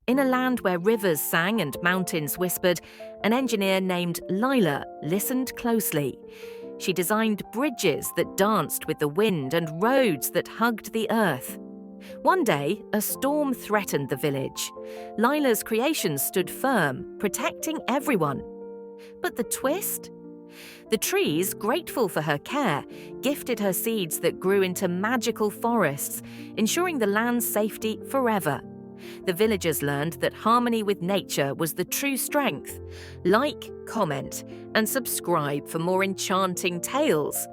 In a land where rivers sang and mountains whispered, an engineer named Lila listened closely. She designed bridges that danced with the wind and roads that hugged the earth. One day, a storm threatened the village. Lila's creations stood firm, protecting everyone. But the twist? The trees, grateful for her care, gifted her seeds that grew into magical forests, ensuring the land's safety forever. The villagers learned that harmony with nature was the true strength. Like, comment, and subscribe for more enchanting tales.